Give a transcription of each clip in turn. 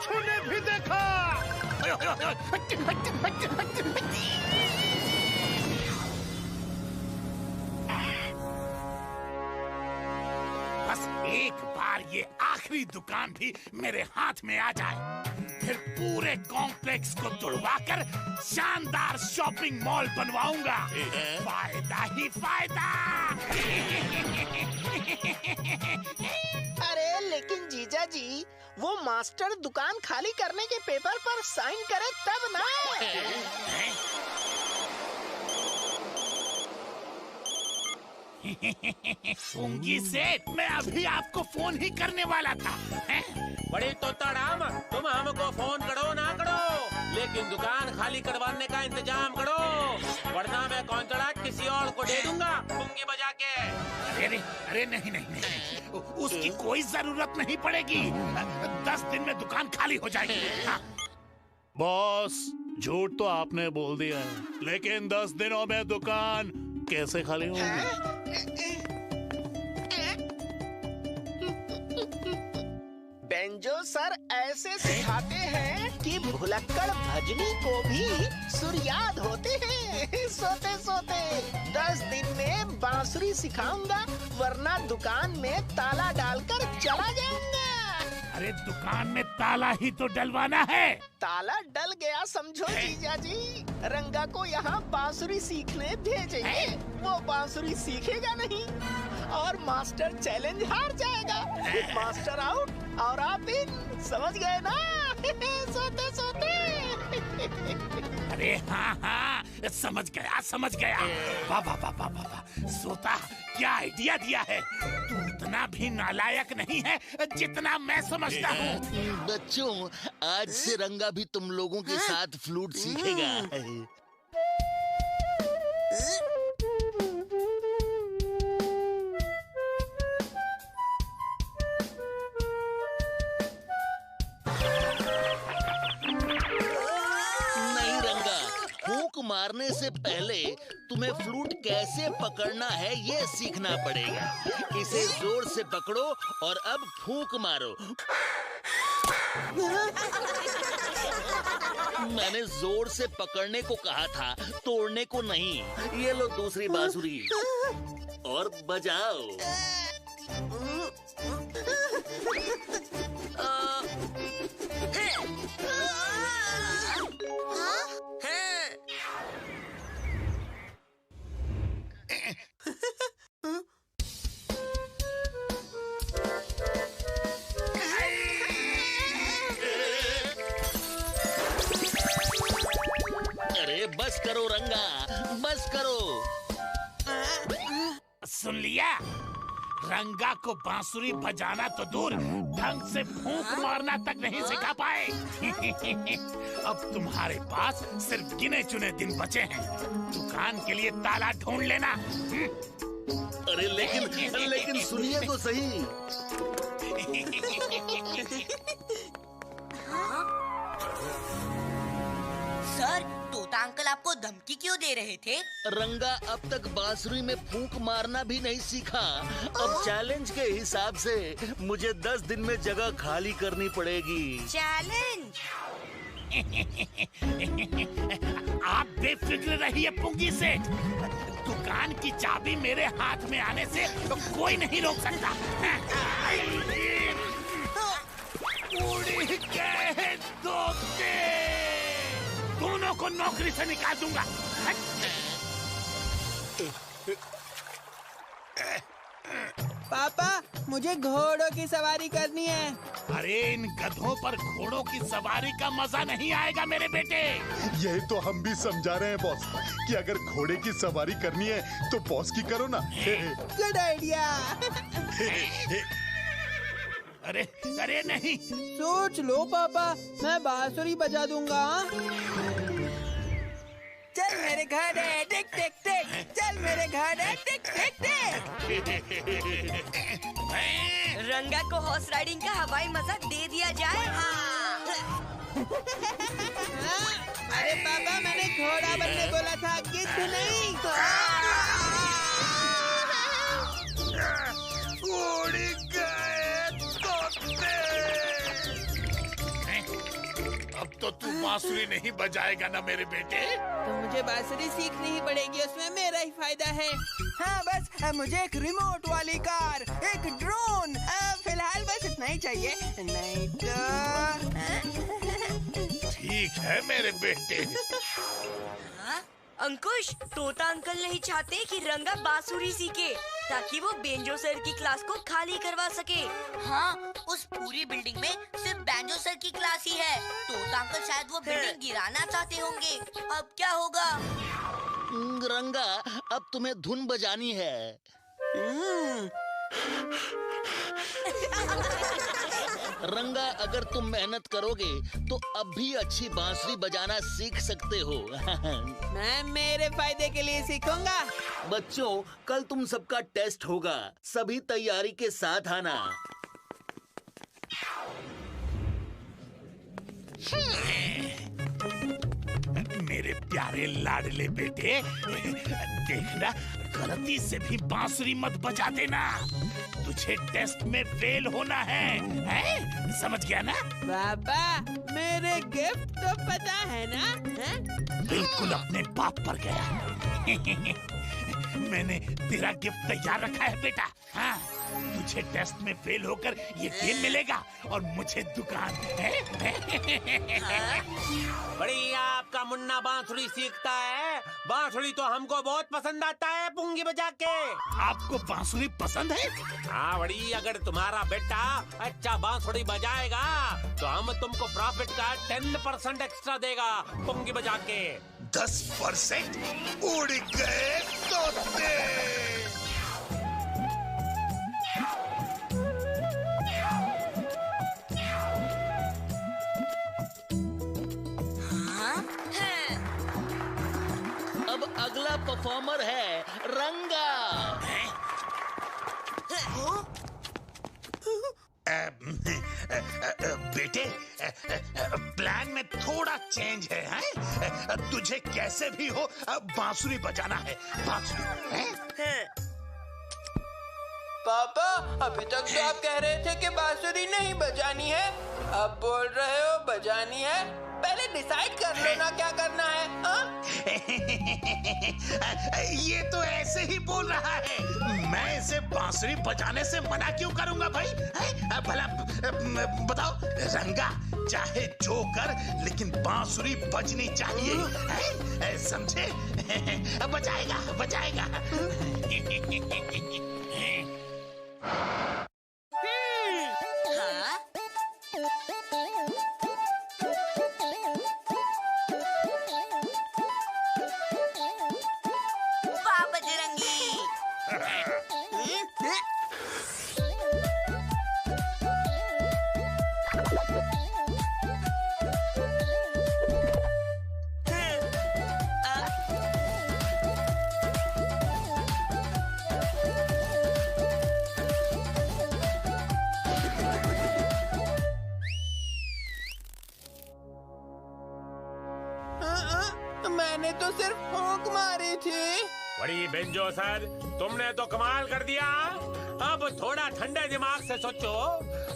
बिच्छू ने भी देखा। बस एक बार ये आखिरी दुकान भी मेरे हाथ में आ जाए, फिर पूरे कॉम्प्लेक्स को तुड़वाकर शानदार शॉपिंग मॉल बनवाऊंगा। फायदा ही फायदा। अरे लेकिन जीजा जी, वो मास्टर दुकान खाली करने के पेपर पर साइन करे तब ना। सूंगी सेठ, मैं अभी आपको फोन ही करने वाला था। बड़ी तोताराम, तुम हमको फोन करो ना करो, लेकिन दुकान खाली करवाने का इंतजाम करो, वरना मैं कॉन्ट्रैक्ट किसी और को दे दूंगा पुंगी बजा के। अरे नहीं, उसकी कोई जरूरत नहीं पड़ेगी। 10 दिन में दुकान खाली हो जाएगी। हाँ। बॉस, झूठ तो आपने बोल दिया है, लेकिन 10 दिनों में दुकान कैसे खाली होगी? बेंजो सर ऐसे सिखाते हैं कि भुलक्कड़ भजनी को भी सुर याद होते हैं सोते सोते। 10 दिन में बांसुरी सिखाऊंगा, वरना दुकान में ताला डालकर चला जाऊंगा। अरे दुकान में ताला ही तो डलवाना है। ताला डल गया समझो जीजा जी। रंगा को यहाँ बांसुरी सीखने भेजेंगे, वो बांसुरी सीखेगा नहीं और मास्टर चैलेंज हार जाएगा। मास्टर आउट और आप इन, समझ गए ना? सोते सोते। अरे हाँ, समझ गया। वाह, सोता क्या आइडिया दिया है। तू इतना भी नालायक नहीं है जितना मैं समझता हूँ। बच्चों, आज से रंगा भी तुम लोगों के साथ फ्लूट सीखेगा। नहीं रंगा, फूंक मारने से पहले तुम्हें फ्लूट कैसे पकड़ना है ये सीखना पड़ेगा। इसे जोर से पकड़ो और अब फूंक मारो। मैंने जोर से पकड़ने को कहा था, तोड़ने को नहीं। ये लो दूसरी बांसुरी और बजाओ। अरे बस करो रंगा, बस करो। सुन लिया? रंगा को बांसुरी बजाना तो दूर, ढंग से फूंक मारना तक नहीं सिखा पाए। अब तुम्हारे पास सिर्फ गिने चुने दिन बचे हैं। दुकान के लिए ताला ढूंढ लेना। अरे लेकिन सुनिए तो सही। सर, तोता अंकल आपको धमकी क्यों दे रहे थे? रंगा अब तक बांसुरी में फूंक मारना भी नहीं सीखा। अब चैलेंज के हिसाब से मुझे 10 दिन में जगह खाली करनी पड़ेगी। चैलेंज? आप बेफिक्र रहिए पुंगी सेठ। दुकान की चाबी मेरे हाथ में आने से तो कोई नहीं रोक सकता। उड़ गए तोते, दोनों को नौकरी से निकाल दूंगा। पापा, मुझे घोड़ों की सवारी करनी है। अरे इन गधों पर घोड़ों की सवारी का मजा नहीं आएगा मेरे बेटे। यही तो हम भी समझा रहे हैं बॉस, कि अगर घोड़े की सवारी करनी है तो बॉस की करो ना। Good idea. अरे नहीं। सोच लो पापा, मैं बांसुरी बजा दूंगा। चल मेरे घर है टिक टिक टिक, चल मेरे घर है टिक टिक टिक। रंगा को हॉर्स राइडिंग का हवाई मजा दे दिया जाए। अरे पापा, मैंने घोड़ा बनने बोला था, गिद्ध नहीं। उड़ गए तोते। तो तू बांसुरी नहीं बजाएगा ना मेरे बेटे? तो मुझे बांसुरी सीखनी ही पड़ेगी, उसमें मेरा ही फायदा है। हाँ बस मुझे एक रिमोट वाली कार, एक ड्रोन, फिलहाल बस इतना ही चाहिए, नहीं तो। ठीक है मेरे बेटे। अंकुश, तोता अंकल नहीं चाहते कि रंगा बांसुरी सीखे ताकि वो बेंजो सर की क्लास को खाली करवा सके। हाँ, उस पूरी बिल्डिंग में सिर्फ बैंजो सर की क्लास ही है। तोता अंकल शायद वो बिल्डिंग गिराना चाहते होंगे। अब क्या होगा? रंगा, अब तुम्हें धुन बजानी है। रंगा, अगर तुम मेहनत करोगे तो अब भी अच्छी बांसुरी बजाना सीख सकते हो। मैं मेरे फायदे के लिए सीखूंगा। बच्चों, कल तुम सबका टेस्ट होगा, सभी तैयारी के साथ आना। मेरे प्यारे लाडले बेटे, देखना गलती से भी बांसुरी मत बजा देना। तुझे टेस्ट में फेल होना है? समझ गया ना? पापा, मेरे गिफ्ट तो पता है ना? बिल्कुल अपने बाप पर गया। मैंने तेरा गिफ्ट तैयार रखा है बेटा। हाँ, तुझे टेस्ट में फेल होकर ये गेम मिलेगा और मुझे दुकान। बढ़िया, आपका मुन्ना बांसुरी सीखता है। बांसुरी तो हमको बहुत पसंद आता है पुंगी बजा के। आपको बांसुरी पसंद है? हाँ बड़ी, अगर तुम्हारा बेटा अच्छा बांसुरी बजाएगा तो हम तुमको प्रॉफिट का 10% एक्स्ट्रा देगा पुंगी बजा के। 10%? उड़ गए तोते। अब अगला परफॉर्मर है रंगा। बेटे, प्लान में थोड़ा चेंज है, हैं? तुझे कैसे भी हो बांसुरी बजाना है। बांसुरी है? पापा, अभी तक तो आप कह रहे थे कि बांसुरी नहीं बजानी है, अब बोल रहे हो बजानी है। पहले डिसाइड कर लो ना क्या करना है। ये तो ऐसे ही बोल रहा है। मैं इसे बांसुरी बजाने से मना क्यों करूंगा भाई? भला बताओ रंगा, चाहे जो कर लेकिन बांसुरी बजनी चाहिए, समझे? बजाएगा बजाएगा। मैंने तो सिर्फ फूंक मारी थी। बड़ी बेंजो सर, तुमने तो कमाल कर दिया। अब थोड़ा ठंडे दिमाग से सोचो।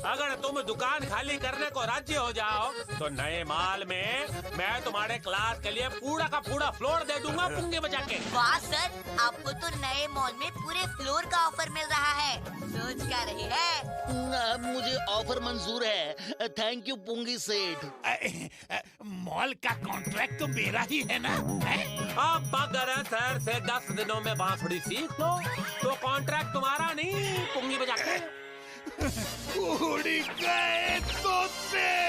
अगर तुम दुकान खाली करने को राजी हो जाओ तो नए माल में मैं तुम्हारे क्लास के लिए पूरा का पूरा फ्लोर दे दूंगा पुंगी बजा के। वाह सर, आपको तो नए मॉल में पूरे फ्लोर का ऑफर मिल रहा है। सोच क्या रही है? मुझे ऑफर मंजूर है। थैंक यू पुंगी सेठ। मॉल का कॉन्ट्रैक्ट तो मेरा ही है ना? अब अगर सर से 10 दिनों में बांसुरी सीख लो तो कॉन्ट्रैक्ट तुम्हारा नहीं, पुंगी बजा के। उड़ गए तोते।